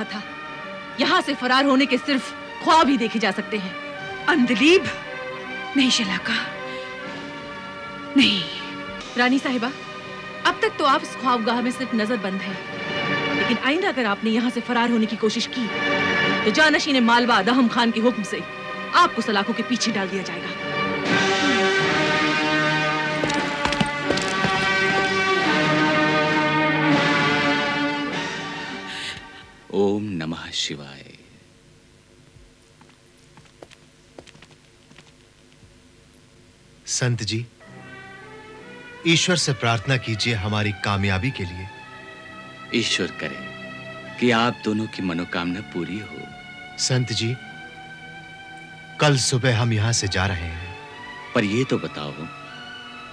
कहा था, यहाँ से फरार होने के सिर्फ ख्वाब ही देखे जा सकते हैं। अंधलीब, नहीं शलाका, नहीं। रानी साहिबा, अब तक तो आप इस ख्वाबगाह में सिर्फ नजरबंद हैं, लेकिन आइंदा अगर आपने यहाँ से फरार होने की कोशिश की तो जानशीन मालवा दहम खान के हुक्म से आपको सलाखों के पीछे डाल दिया जाएगा। ओम नमः शिवाय। संत जी, ईश्वर से प्रार्थना कीजिए हमारी कामयाबी के लिए। ईश्वर करे कि आप दोनों की मनोकामना पूरी हो। संत जी, कल सुबह हम यहां से जा रहे हैं। पर ये तो बताओ,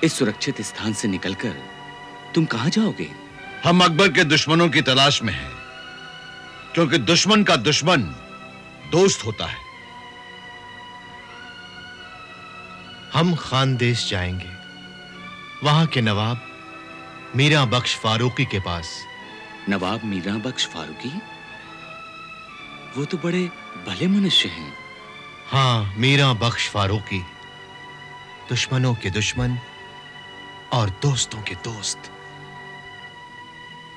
इस सुरक्षित स्थान से निकलकर तुम कहां जाओगे? हम अकबर के दुश्मनों की तलाश में हैं, क्योंकि दुश्मन का दुश्मन दोस्त होता है। हम खानदेश जाएंगे, वहां के नवाब मीरा बख्श फारूकी के पास। नवाब मीरा बख्श फारूकी? वो तो बड़े भले मनुष्य हैं। हाँ, मीरा बख्श फारूकी, दुश्मनों के दुश्मन और दोस्तों के दोस्त।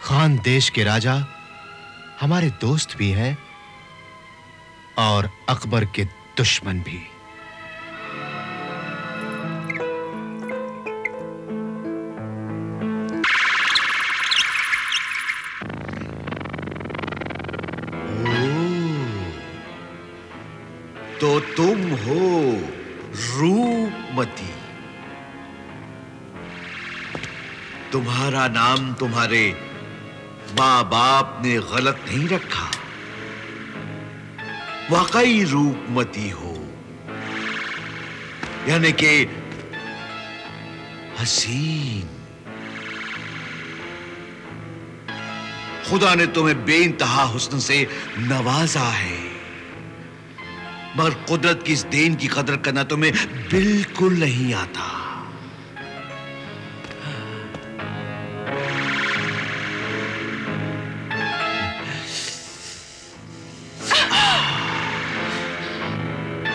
खान देश के राजा हमारे दोस्त भी हैं और अकबर के दुश्मन भी। तो तुम हो रूपमती। तुम्हारा नाम तुम्हारे माँ बाप ने गलत नहीं रखा, वाकई रूपमती हो, यानी कि हसीन। खुदा ने तुम्हें बेइंतहा हुस्न से नवाजा है, मगर कुदरत की इस देन की कदर करना तुम्हें बिल्कुल नहीं आता।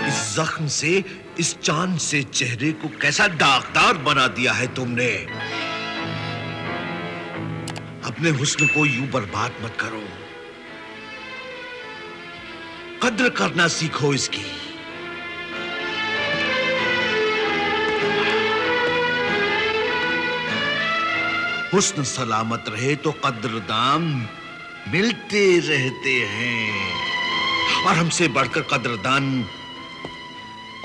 इस जख्म से, इस चांद से चेहरे को कैसा दागदार बना दिया है तुमने। अपने हुस्न को यूं बर्बाद मत करो, कद्र करना सीखो इसकी। हुस्न सलामत रहे तो कद्रदान मिलते रहते हैं, और हमसे बढ़कर कद्रदान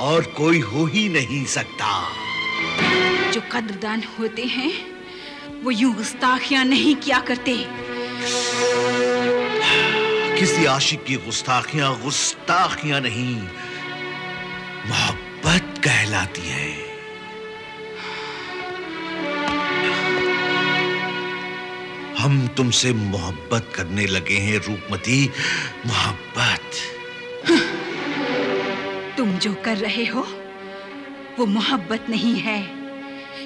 और कोई हो ही नहीं सकता। जो कद्रदान होते हैं वो यूं गुस्ताखियां नहीं किया करते। किसी आशिक की गुस्ताखियां नहीं, मोहब्बत कहलाती है। हम तुमसे मोहब्बत करने लगे हैं रूपमती, मोहब्बत। तुम जो कर रहे हो वो मोहब्बत नहीं है,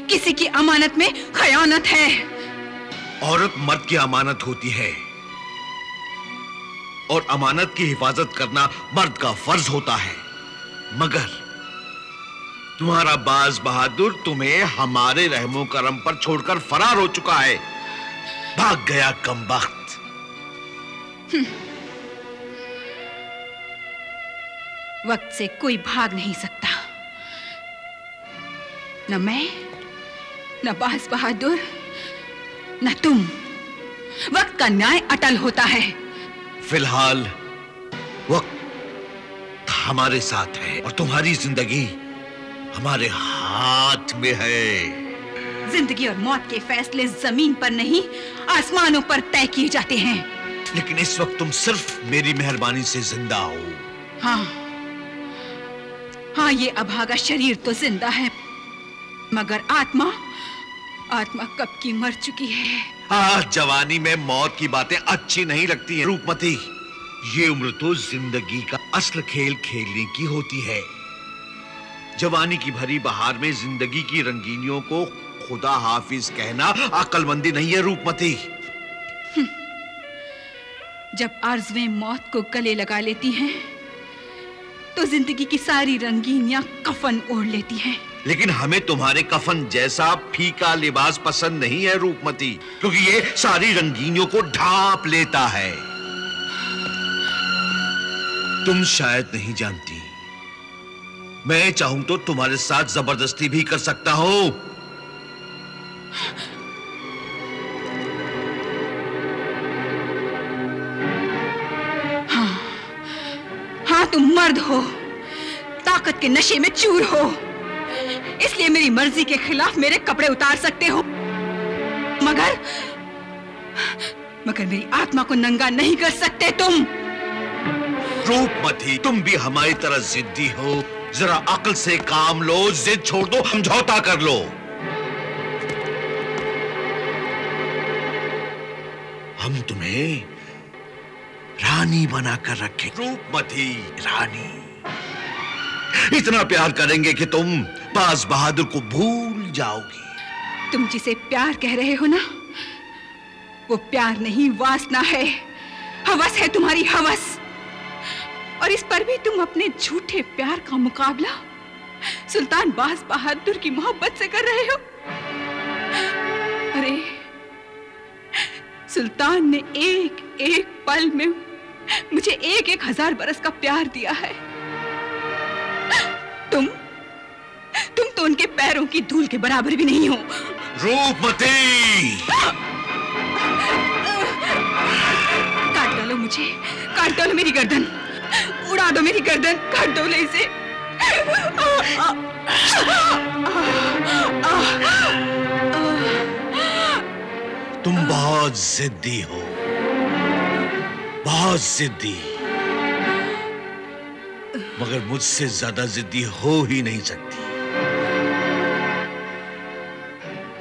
किसी की अमानत में खयानत है। औरत मर्द की अमानत होती है, और अमानत की हिफाजत करना मर्द का फर्ज होता है। मगर तुम्हारा बाज बहादुर तुम्हें हमारे रहमो करम पर छोड़कर फरार हो चुका है, भाग गया कमबख्त। वक्त से कोई भाग नहीं सकता, न मैं, न बाज बहादुर, न तुम। वक्त का न्याय अटल होता है। फिलहाल वक्त हमारे साथ है और तुम्हारी जिंदगी हमारे हाथ में है। जिंदगी और मौत के फैसले जमीन पर नहीं, आसमानों पर तय किए जाते हैं। लेकिन इस वक्त तुम सिर्फ मेरी मेहरबानी से जिंदा हो। हाँ, ये अभागा शरीर तो जिंदा है, मगर आत्मा कब की मर चुकी है। जवानी में मौत की बातें अच्छी नहीं लगती हैं रूपमती। ये उम्र तो जिंदगी का असल खेल खेलने की होती है। जवानी की भरी बहार में जिंदगी की रंगीनियों को खुदा हाफिज कहना अक्लमंदी नहीं है रूपमती। जब आरज़ुएं मौत को गले लगा लेती हैं तो जिंदगी की सारी रंगीनियां कफन ओढ़ लेती हैं। लेकिन हमें तुम्हारे कफन जैसा फीका लिबास पसंद नहीं है रूपमती, क्योंकि ये सारी रंगीनियों को ढांप लेता है। तुम शायद नहीं जानती, मैं चाहूं तो तुम्हारे साथ जबरदस्ती भी कर सकता हूं। हाँ, तुम मर्द हो, ताकत के नशे में चूर हो, इसलिए मेरी मर्जी के खिलाफ मेरे कपड़े उतार सकते हो, मगर मेरी आत्मा को नंगा नहीं कर सकते तुम। रूपमती, तुम भी हमारी तरह जिद्दी हो। जरा अक्ल से काम लो, जिद छोड़ दो, समझौता कर लो। हम तुम्हें रानी बनाकर रखें। रूपमती रानी, इतना प्यार करेंगे कि तुम बाज बहादुर को भूल जाओगी। तुम जिसे प्यार कह रहे हो ना, वो प्यार नहीं, वासना है, हवस है, तुम्हारी हवस। और इस पर भी तुम अपने झूठे प्यार का मुकाबला सुल्तान बाज बहादुर की मोहब्बत से कर रहे हो। अरे, सुल्तान ने एक एक पल में मुझे 1,000 बरस का प्यार दिया है। तुम तो उनके पैरों की धूल के बराबर भी नहीं हो। रूपमती, काट डालो मुझे, काट डालो मेरी गर्दन, उड़ा दो मेरी गर्दन, काट दो ले इसे। तुम बहुत जिद्दी हो, बहुत जिद्दी, मगर मुझसे ज्यादा जिद्दी हो ही नहीं सकती।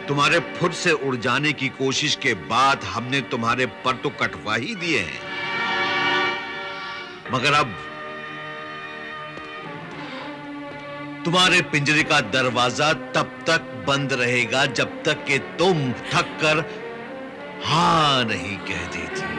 तुम्हारे फुट से उड़ जाने की कोशिश के बाद हमने तुम्हारे पर तो कटवा ही दिए हैं, मगर अब तुम्हारे पिंजरे का दरवाजा तब तक बंद रहेगा जब तक कि तुम थक कर हाँ नहीं कह देती।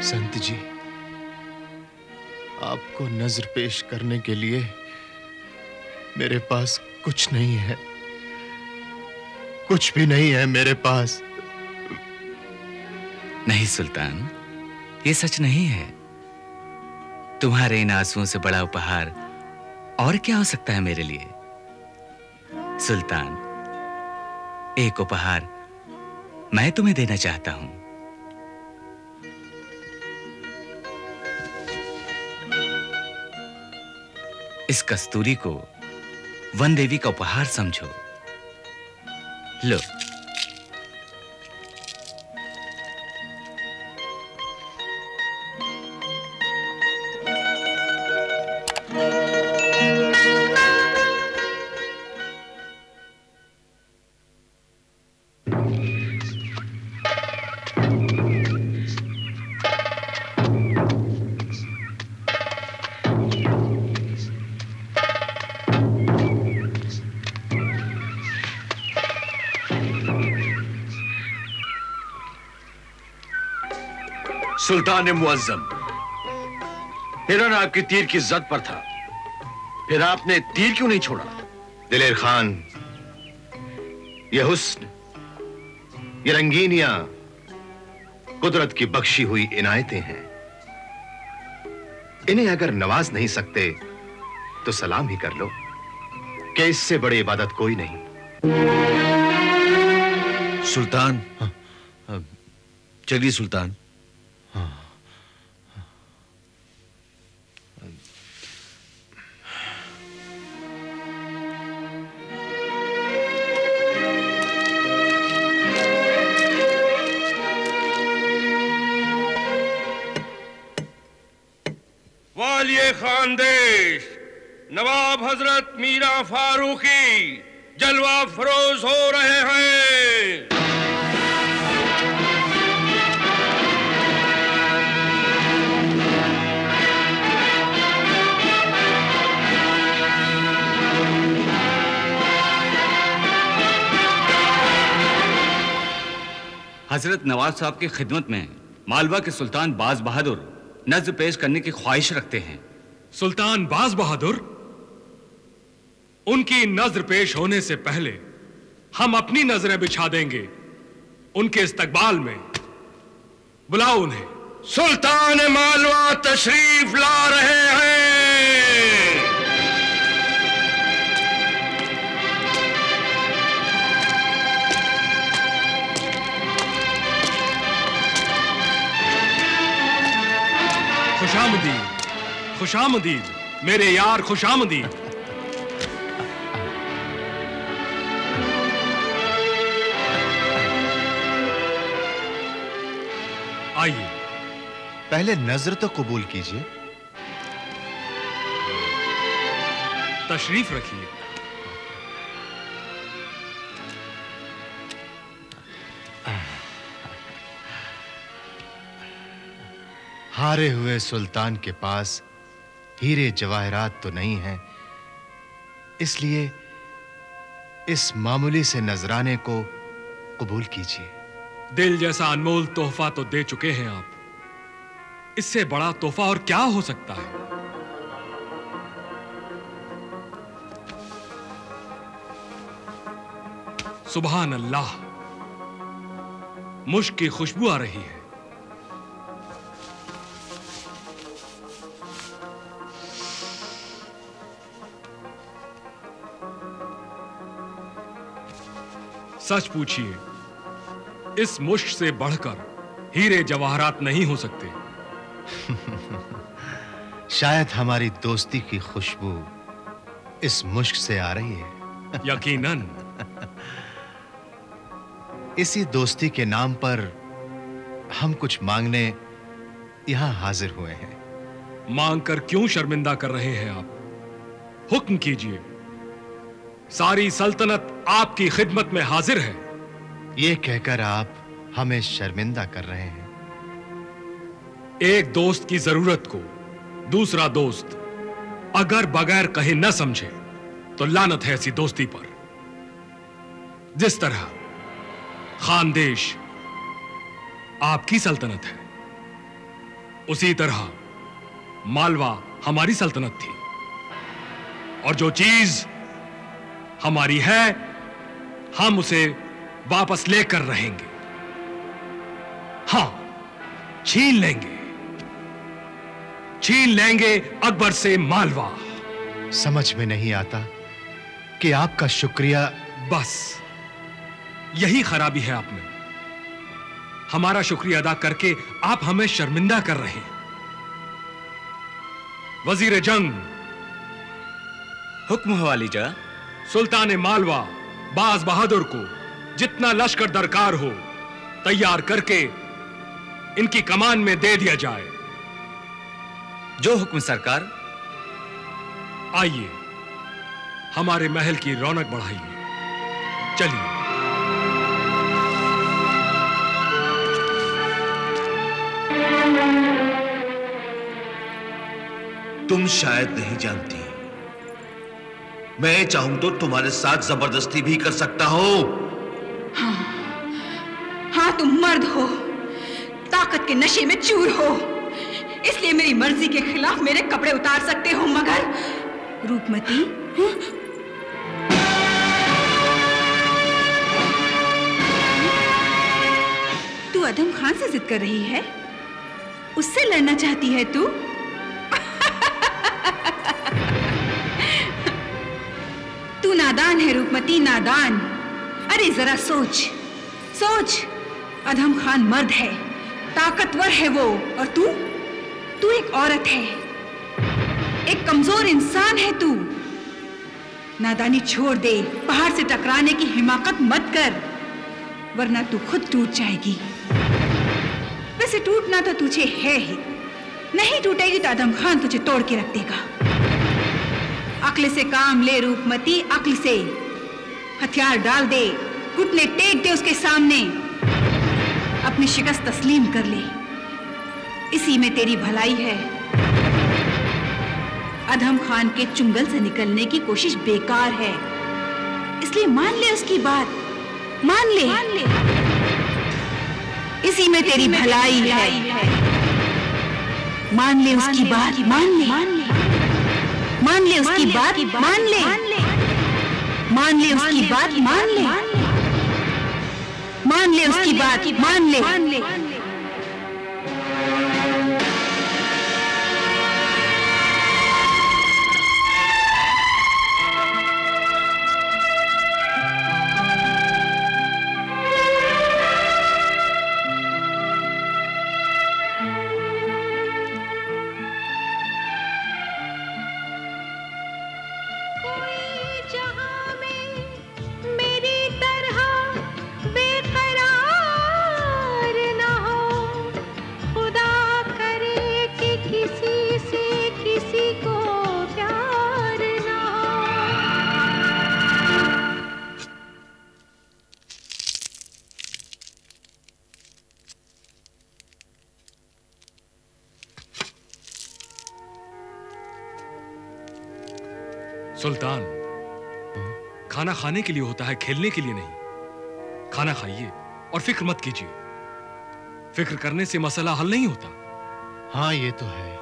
संत जी, आपको नजर पेश करने के लिए मेरे पास कुछ नहीं है, कुछ भी नहीं है मेरे पास। नहीं सुल्तान, ये सच नहीं है। तुम्हारे इन आंसुओं से बड़ा उपहार और क्या हो सकता है मेरे लिए? सुल्तान, एक उपहार मैं तुम्हें देना चाहता हूं। इस कस्तूरी को वन देवी का उपहार समझो। लो। सुल्तान मुअज्जम, हिरन आपकी तीर की जद पर था, फिर आपने तीर क्यों नहीं छोड़ा? दिलेर खान, ये हुस्न, ये रंगीनियां कुदरत की बख्शी हुई इनायतें हैं। इन्हें अगर नवाज नहीं सकते तो सलाम ही कर लो कि इससे बड़ी इबादत कोई नहीं। सुल्तान, चलिए सुल्तान। वालिए खानदेश नवाब हजरत मीरा फारूकी जलवा फरोज हो रहे हैं। हजरत नवाब साहब की खिदमत में मालवा के सुल्तान बाज बहादुर नज़्र पेश करने की ख्वाहिश रखते हैं। सुल्तान बाज बहादुर, उनकी नजर पेश होने से पहले हम अपनी नजरें बिछा देंगे उनके इस्तकबाल में। बुलाओ उन्हें। सुल्तान मालवा तशरीफ ला रहे हैं। खुशामदीद, खुशामदीद मेरे यार, खुशामदीद। आइए, पहले नजर तो कबूल कीजिए। तशरीफ रखिए। हारे हुए सुल्तान के पास हीरे जवाहरात तो नहीं हैं, इसलिए इस मामूली से नजराने को कबूल कीजिए। दिल जैसा अनमोल तोहफा तो दे चुके हैं आप, इससे बड़ा तोहफा और क्या हो सकता है। सुभान अल्लाह, मुश्क की खुशबू आ रही है। सच पूछिए, इस मुश्क से बढ़कर हीरे जवाहरात नहीं हो सकते। शायद हमारी दोस्ती की खुशबू इस मुश्क से आ रही है। यकीनन। इसी दोस्ती के नाम पर हम कुछ मांगने यहां हाजिर हुए हैं। मांग कर क्यों शर्मिंदा कर रहे हैं आप? हुक्म कीजिए। सारी सल्तनत आपकी खिदमत में हाजिर है। ये कहकर आप हमें शर्मिंदा कर रहे हैं। एक दोस्त की जरूरत को दूसरा दोस्त अगर बगैर कहे न समझे तो लानत है ऐसी दोस्ती पर। जिस तरह खानदेश आपकी सल्तनत है, उसी तरह मालवा हमारी सल्तनत थी, और जो चीज हमारी है हम उसे वापस लेकर रहेंगे। हां, छीन लेंगे अकबर से मालवा। समझ में नहीं आता कि आपका शुक्रिया। बस यही खराबी है आप में। हमारा शुक्रिया अदा करके आप हमें शर्मिंदा कर रहे हैं। वजीर जंग, हुक्म हो वालीजा। सुल्तान मालवा बाज बहादुर को जितना लश्कर दरकार हो तैयार करके इनकी कमान में दे दिया जाए। जो हुक्म सरकार। आइए, हमारे महल की रौनक बढ़ाइए। चलिए। तुम शायद नहीं जानती, मैं चाहूं तो तुम्हारे साथ जबरदस्ती भी कर सकता हूं। हाँ, तुम मर्द हो, ताकत के नशे में चूर हो, इसलिए मेरी मर्जी के खिलाफ मेरे कपड़े उतार सकते हो। मगर रूपमती, तू अदम खान से जिद कर रही है? उससे लड़ना चाहती है तू? तू नादान है रूपमती, नादान। अरे जरा सोच, अदम खान मर्द है, ताकतवर है वो, और तू एक औरत है, एक कमजोर इंसान है तू। नादानी छोड़ दे, पहाड़ से टकराने की हिमाकत मत कर, वरना तू खुद टूट जाएगी। वैसे टूटना तो तुझे है ही, नहीं टूटेगी तो आदम खान तुझे तोड़ के रख देगा। अक्ल से काम ले रूपमती, अक्ल से। हथियार डाल दे, घुटने टेक दे उसके सामने, अपनी शिकस्त तस्लीम कर ले, इसी में तेरी भलाई है। अधम खान के चुंगल से निकलने की कोशिश बेकार है, इसलिए मान ले उसकी बात, मान ले। इसी में तेरी भलाई है। मान ले उसकी बात, मान ले। मान ले उसकी बात, मान ले। मान ले उसकी बात, मान ले। मान ले उसकी बात, मान ले। सुल्तान, खाना खाने के लिए होता है, खेलने के लिए नहीं। खाना खाइए और फिक्र मत कीजिए। फिक्र करने से मसला हल नहीं होता। हाँ, ये तो है,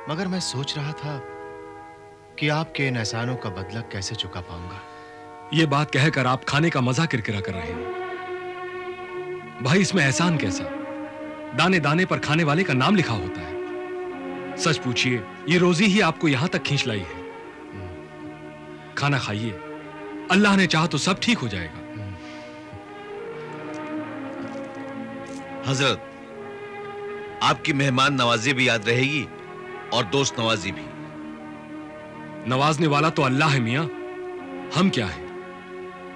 मगर मैं सोच रहा था कि आपके इन एहसानों का बदला कैसे चुका पाऊंगा। ये बात कहकर आप खाने का मजा किरकिरा कर रहे हैं। भाई, इसमें एहसान कैसा? दाने दाने पर खाने वाले का नाम लिखा होता है। सच पूछिए, ये रोजी ही आपको यहां तक खींच लाई है। खाना खाइए, अल्लाह ने चाहा तो सब ठीक हो जाएगा। हजरत, आपकी मेहमान नवाजी भी याद रहेगी और दोस्त नवाजी भी। नवाजने वाला तो अल्लाह है मियां, हम क्या है?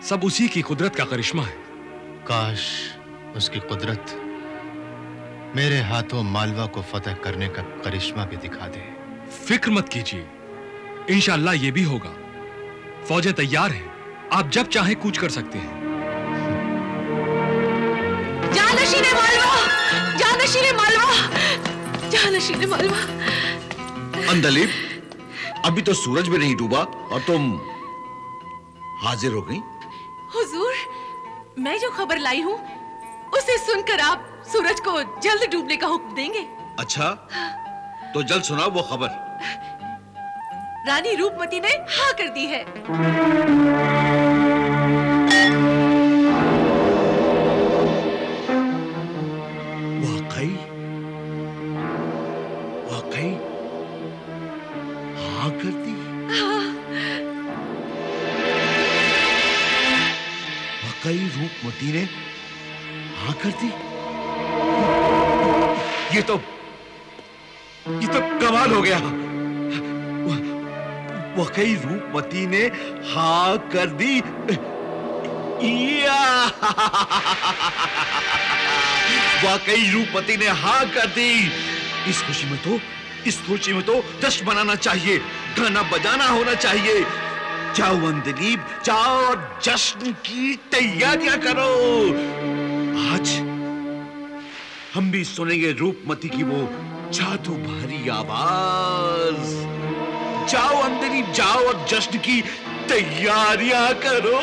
सब उसी की कुदरत का करिश्मा है। काश उसकी कुदरत मेरे हाथों मालवा को फतह करने का करिश्मा भी दिखा दे। फिक्र मत कीजिए, इंशाअल्लाह ये भी होगा। फौजें तैयार हैं, आप जब चाहें कूच कर सकते हैं। जानशीने मालवा, जानशीने मालवा, जानशीने मालवा। अंदलीब, अभी तो सूरज भी नहीं डूबा और तुम हाजिर हो गई। हुजूर, मैं जो खबर लाई हूँ उसे सुनकर आप सूरज को जल्द डूबने का हुक्म देंगे। अच्छा, तो जल्द सुनाओ वो खबर। रानी रूपमती ने हाँ कर दी है। वाकई वाकई हाँ कर दी? वाकई रूपमती ने हाँ कर दी? ये तो कमाल हो गया। वाकई रूपमती ने हाँ कर दी। वाकई रूपमती ने हाँ कर दी। इस खुशी में तो जश्न मनाना चाहिए, गाना बजाना होना चाहिए। जाओ अंदलीब, जाओ जश्न की तैयारियां करो। आज हम भी सुनेंगे रूपमती की वो जादू भरी आवाज। जाओ अंदलीब, जाओ और जश्न की तैयारियां करो।